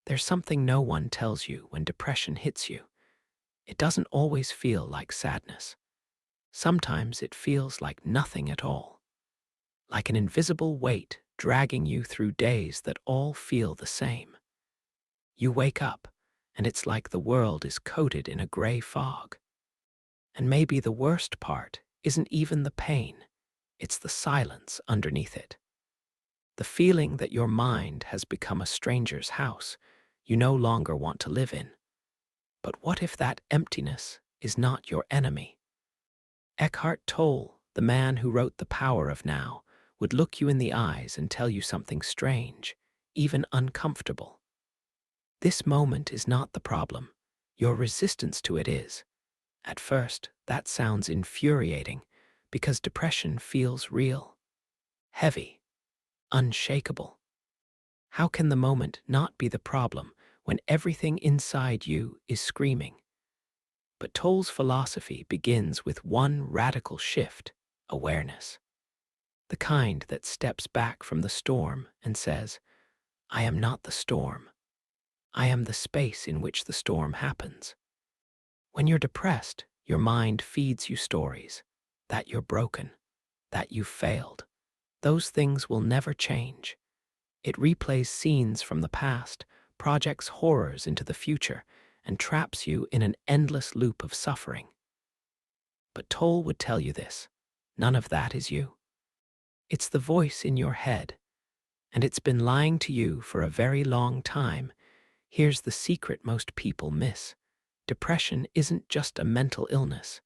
There's something no one tells you when depression hits you. It doesn't always feel like sadness. Sometimes it feels like nothing at all, like an invisible weight dragging you through days that all feel the same. You wake up, and it's like the world is coated in a gray fog. And maybe the worst part isn't even the pain, it's the silence underneath it. The feeling that your mind has become a stranger's house you no longer want to live in. But what if that emptiness is not your enemy? Eckhart Tolle, the man who wrote The Power of Now, would look you in the eyes and tell you something strange, even uncomfortable. This moment is not the problem. Your resistance to it is. At first, that sounds infuriating because depression feels real, heavy, unshakable. How can the moment not be the problem when everything inside you is screaming? But Tolle's philosophy begins with one radical shift: awareness. The kind that steps back from the storm and says, I am not the storm. I am the space in which the storm happens. When you're depressed, your mind feeds you stories that you're broken, that you've failed. Those things will never change. It replays scenes from the past, projects horrors into the future, and traps you in an endless loop of suffering. But Toll would tell you this: none of that is you. It's the voice in your head, and it's been lying to you for a very long time. Here's the secret most people miss. Depression isn't just a mental illness.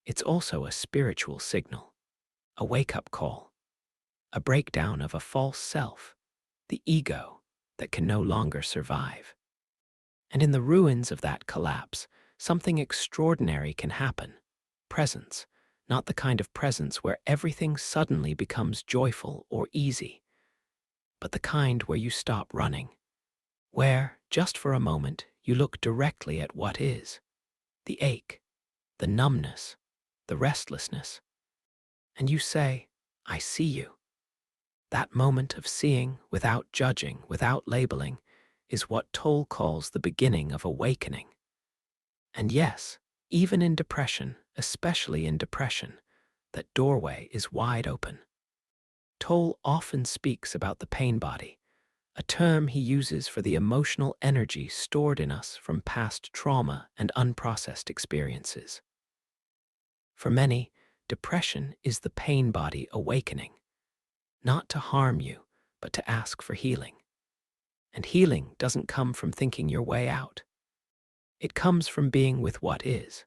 It's also a spiritual signal, a wake-up call, a breakdown of a false self, the ego that can no longer survive. And in the ruins of that collapse, something extraordinary can happen. Presence, not the kind of presence where everything suddenly becomes joyful or easy, but the kind where you stop running, where, just for a moment, you look directly at what is: the ache, the numbness, the restlessness, and you say, I see you. That moment of seeing, without judging, without labeling, is what Toll calls the beginning of awakening. And yes, even in depression, especially in depression, that doorway is wide open. Toll often speaks about the pain body, a term he uses for the emotional energy stored in us from past trauma and unprocessed experiences. For many, depression is the pain body awakening, not to harm you, but to ask for healing. And healing doesn't come from thinking your way out. It comes from being with what is.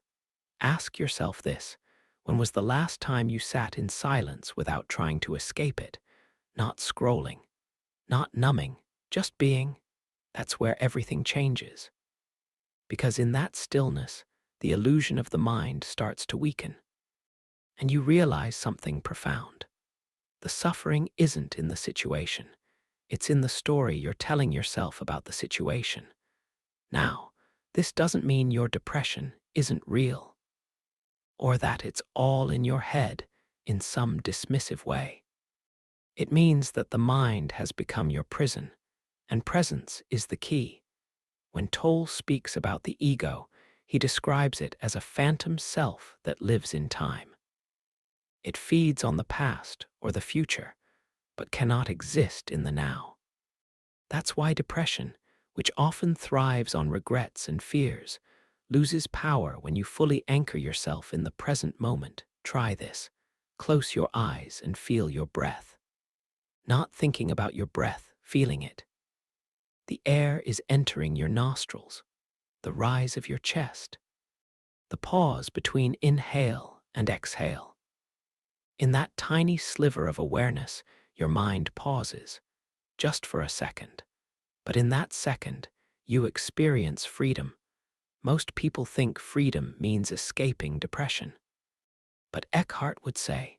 Ask yourself this: when was the last time you sat in silence without trying to escape it? Not scrolling, not numbing, just being. That's where everything changes. Because in that stillness, the illusion of the mind starts to weaken. And you realize something profound. The suffering isn't in the situation. It's in the story you're telling yourself about the situation. Now, this doesn't mean your depression isn't real, or that it's all in your head in some dismissive way. It means that the mind has become your prison, and presence is the key. When Toll speaks about the ego, he describes it as a phantom self that lives in time. It feeds on the past or the future, but cannot exist in the now. That's why depression, which often thrives on regrets and fears, loses power when you fully anchor yourself in the present moment. Try this. Close your eyes and feel your breath. Not thinking about your breath, feeling it. The air is entering your nostrils, the rise of your chest, the pause between inhale and exhale. In that tiny sliver of awareness, your mind pauses, just for a second. But in that second, you experience freedom. Most people think freedom means escaping depression. But Eckhart would say,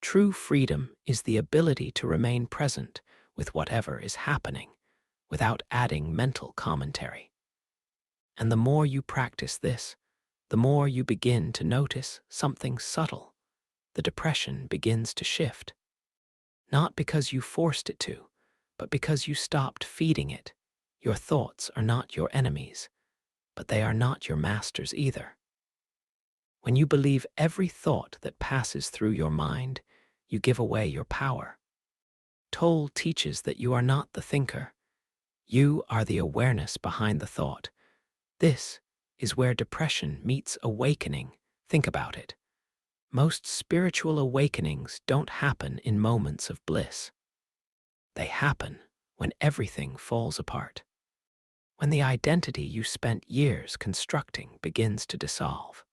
true freedom is the ability to remain present with whatever is happening, without adding mental commentary. And the more you practice this, the more you begin to notice something subtle. The depression begins to shift. Not because you forced it to, but because you stopped feeding it. Your thoughts are not your enemies, but they are not your masters either. When you believe every thought that passes through your mind, you give away your power. Tolle teaches that you are not the thinker. You are the awareness behind the thought. This is where depression meets awakening. Think about it. Most spiritual awakenings don't happen in moments of bliss. They happen when everything falls apart. When the identity you spent years constructing begins to dissolve.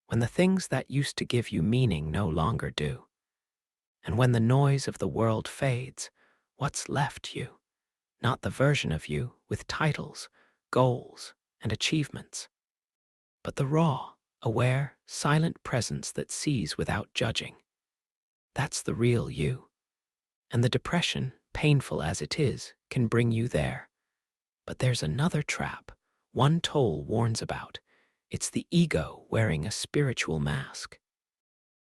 When the things that used to give you meaning no longer do. And when the noise of the world fades, what's left you? Not the version of you with titles, goals, and achievements, but the raw, aware, silent presence that sees without judging. That's the real you. And the depression, painful as it is, can bring you there. But there's another trap, one Tolle warns about. It's the ego wearing a spiritual mask.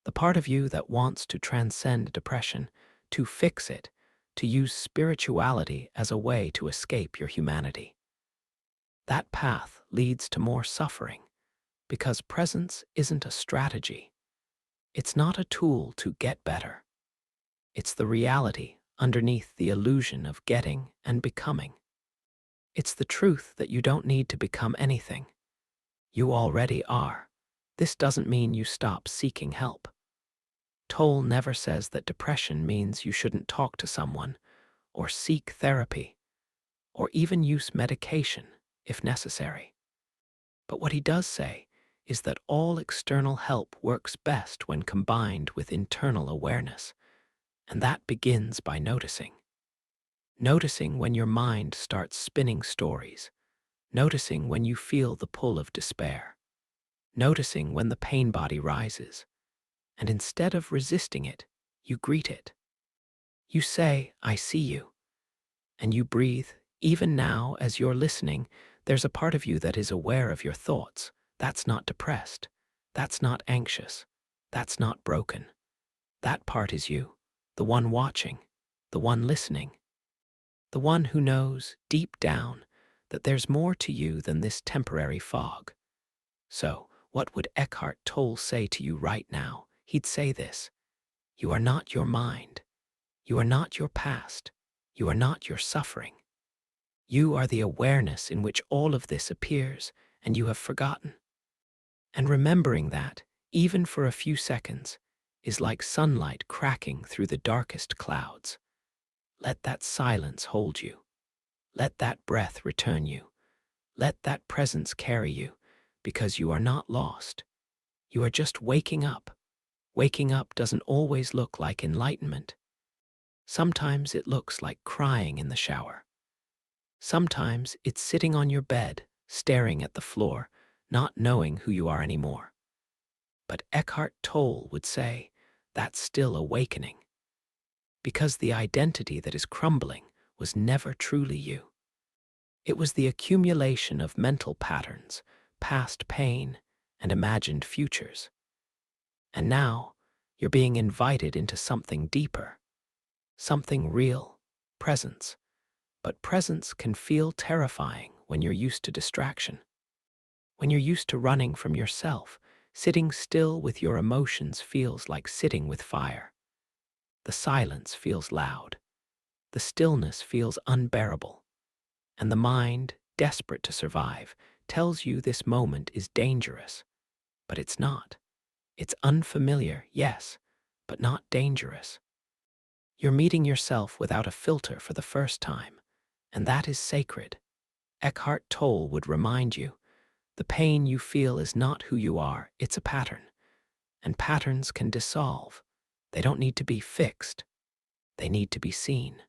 The part of you that wants to transcend depression, to fix it, to use spirituality as a way to escape your humanity. That path leads to more suffering, because presence isn't a strategy. It's not a tool to get better. It's the reality underneath the illusion of getting and becoming. It's the truth that you don't need to become anything. You already are. This doesn't mean you stop seeking help. Tolle never says that depression means you shouldn't talk to someone, or seek therapy, or even use medication if necessary. But what he does say is that all external help works best when combined with internal awareness, and that begins by noticing. Noticing when your mind starts spinning stories, noticing when you feel the pull of despair, noticing when the pain body rises, and instead of resisting it, you greet it. You say, "I see you," and you breathe. Even now, as you're listening, there's a part of you that is aware of your thoughts. That's not depressed. That's not anxious. That's not broken. That part is you, the one watching, the one listening, the one who knows, deep down, that there's more to you than this temporary fog. So, what would Eckhart Tolle say to you right now? He'd say this: you are not your mind. You are not your past. You are not your suffering. You are the awareness in which all of this appears, and you have forgotten. And remembering that, even for a few seconds, is like sunlight cracking through the darkest clouds. Let that silence hold you. Let that breath return you. Let that presence carry you, because you are not lost. You are just waking up. Waking up doesn't always look like enlightenment. Sometimes it looks like crying in the shower. Sometimes it's sitting on your bed, staring at the floor, not knowing who you are anymore. But Eckhart Tolle would say, that's still awakening. Because the identity that is crumbling was never truly you. It was the accumulation of mental patterns, past pain, and imagined futures. And now, you're being invited into something deeper, something real, presence. But presence can feel terrifying when you're used to distraction. When you're used to running from yourself, sitting still with your emotions feels like sitting with fire. The silence feels loud. The stillness feels unbearable. And the mind, desperate to survive, tells you this moment is dangerous. But it's not. It's unfamiliar, yes, but not dangerous. You're meeting yourself without a filter for the first time, and that is sacred. Eckhart Tolle would remind you, the pain you feel is not who you are, it's a pattern. And patterns can dissolve. They don't need to be fixed. They need to be seen.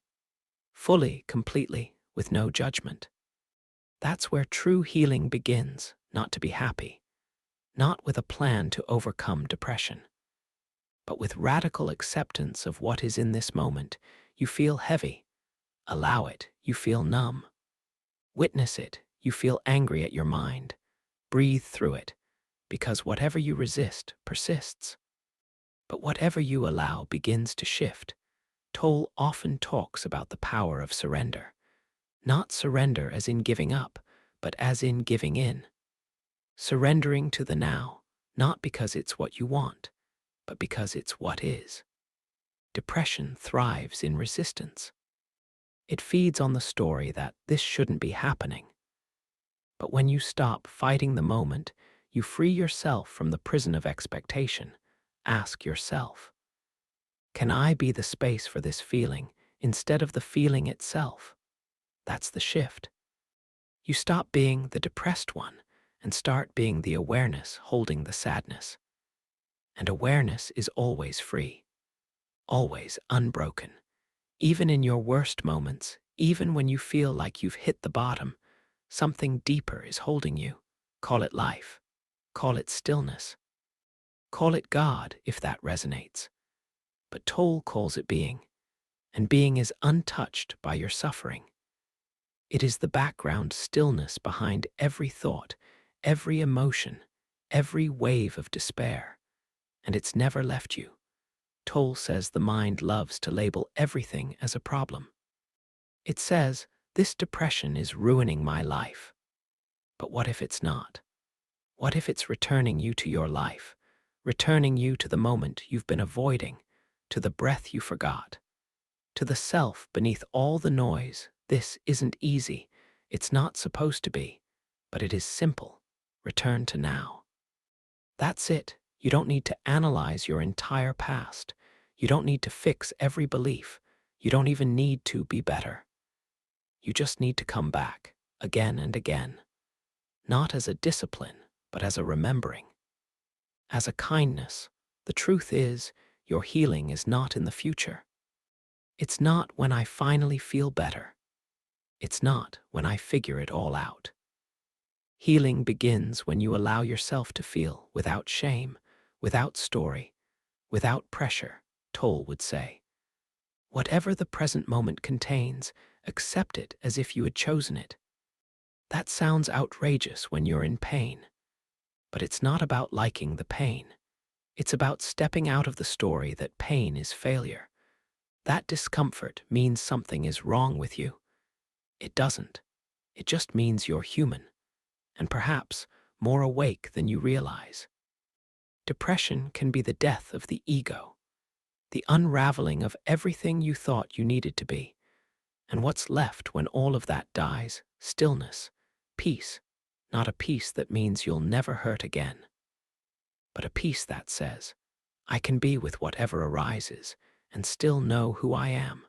Fully, completely, with no judgment. That's where true healing begins, not to be happy. Not with a plan to overcome depression. But with radical acceptance of what is in this moment. You feel heavy. Allow it. You feel numb. Witness it. You feel angry at your mind. Breathe through it, because whatever you resist persists. But whatever you allow begins to shift. Tolle often talks about the power of surrender. Not surrender as in giving up, but as in giving in. Surrendering to the now, not because it's what you want, but because it's what is. Depression thrives in resistance. It feeds on the story that this shouldn't be happening. But when you stop fighting the moment, you free yourself from the prison of expectation. Ask yourself, can I be the space for this feeling instead of the feeling itself? That's the shift. You stop being the depressed one and start being the awareness holding the sadness. And awareness is always free, always unbroken. Even in your worst moments, even when you feel like you've hit the bottom, something deeper is holding you. Call it life. Call it stillness. Call it God if that resonates. But Tolle calls it being, and being is untouched by your suffering. It is the background stillness behind every thought, every emotion, every wave of despair. And it's never left you. Tolle says the mind loves to label everything as a problem. It says, this depression is ruining my life. But what if it's not? What if it's returning you to your life, returning you to the moment you've been avoiding, to the breath you forgot, to the self beneath all the noise? This isn't easy. It's not supposed to be, but it is simple. Return to now. That's it. You don't need to analyze your entire past. You don't need to fix every belief. You don't even need to be better. You just need to come back, again and again. Not as a discipline, but as a remembering. As a kindness. The truth is, your healing is not in the future. It's not when I finally feel better. It's not when I figure it all out. Healing begins when you allow yourself to feel without shame, without story, without pressure, Tolle would say. Whatever the present moment contains, accept it as if you had chosen it. That sounds outrageous when you're in pain. But it's not about liking the pain. It's about stepping out of the story that pain is failure. That discomfort means something is wrong with you. It doesn't. It just means you're human, and perhaps more awake than you realize. Depression can be the death of the ego, the unraveling of everything you thought you needed to be. And what's left when all of that dies? Stillness, peace, not a peace that means you'll never hurt again, but a peace that says, I can be with whatever arises and still know who I am.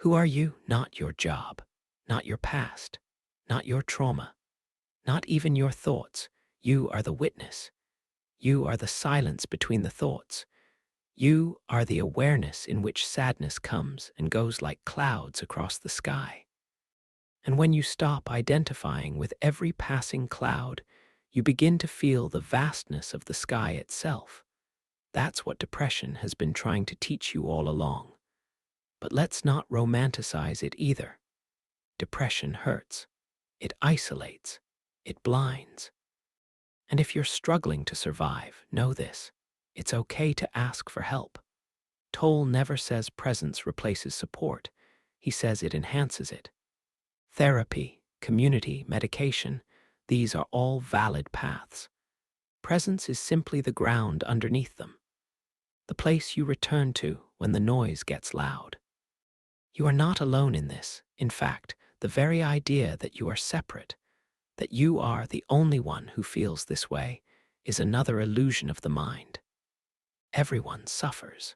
Who are you? Not your job, not your past, not your trauma, not even your thoughts. You are the witness. You are the silence between the thoughts. You are the awareness in which sadness comes and goes like clouds across the sky. And when you stop identifying with every passing cloud, you begin to feel the vastness of the sky itself. That's what depression has been trying to teach you all along. But let's not romanticize it either. Depression hurts. It isolates. It blinds. And if you're struggling to survive, know this. It's okay to ask for help. Tolle never says presence replaces support. He says it enhances it. Therapy, community, medication, these are all valid paths. Presence is simply the ground underneath them, the place you return to when the noise gets loud. You are not alone in this. In fact, the very idea that you are separate, that you are the only one who feels this way, is another illusion of the mind. Everyone suffers.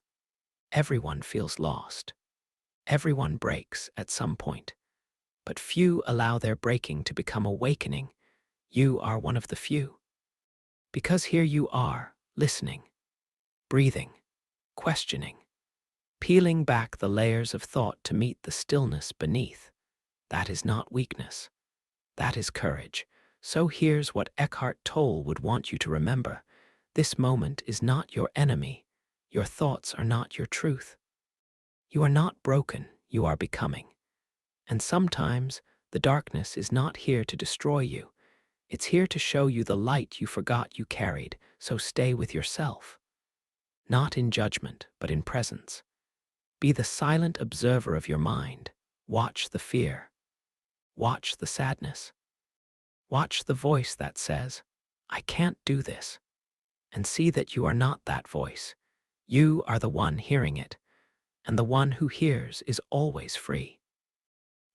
Everyone feels lost. Everyone breaks at some point. But few allow their breaking to become awakening. You are one of the few. Because here you are, listening, breathing, questioning, peeling back the layers of thought to meet the stillness beneath. That is not weakness. That is courage. So here's what Eckhart Tolle would want you to remember. This moment is not your enemy. Your thoughts are not your truth. You are not broken. You are becoming. And sometimes the darkness is not here to destroy you. It's here to show you the light you forgot you carried, so stay with yourself. Not in judgment, but in presence. Be the silent observer of your mind. Watch the fear. Watch the sadness. Watch the voice that says, I can't do this. And see that you are not that voice. You are the one hearing it, and the one who hears is always free.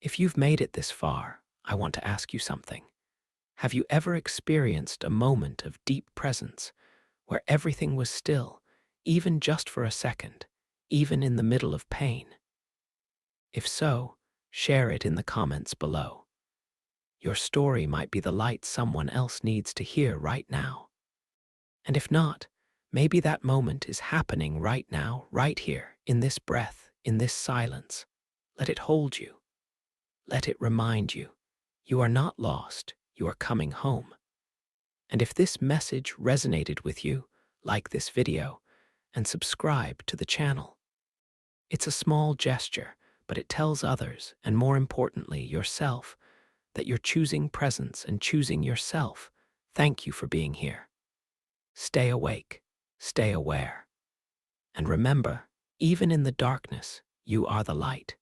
If you've made it this far, I want to ask you something. Have you ever experienced a moment of deep presence where everything was still, even just for a second, even in the middle of pain? If so, share it in the comments below. Your story might be the light someone else needs to hear right now. And if not, maybe that moment is happening right now, right here, in this breath, in this silence. Let it hold you. Let it remind you. You are not lost. You are coming home. And if this message resonated with you, like this video and subscribe to the channel. It's a small gesture, but it tells others, and more importantly, yourself, that you're choosing presence and choosing yourself. Thank you for being here. Stay awake, stay aware. And remember, even in the darkness, you are the light.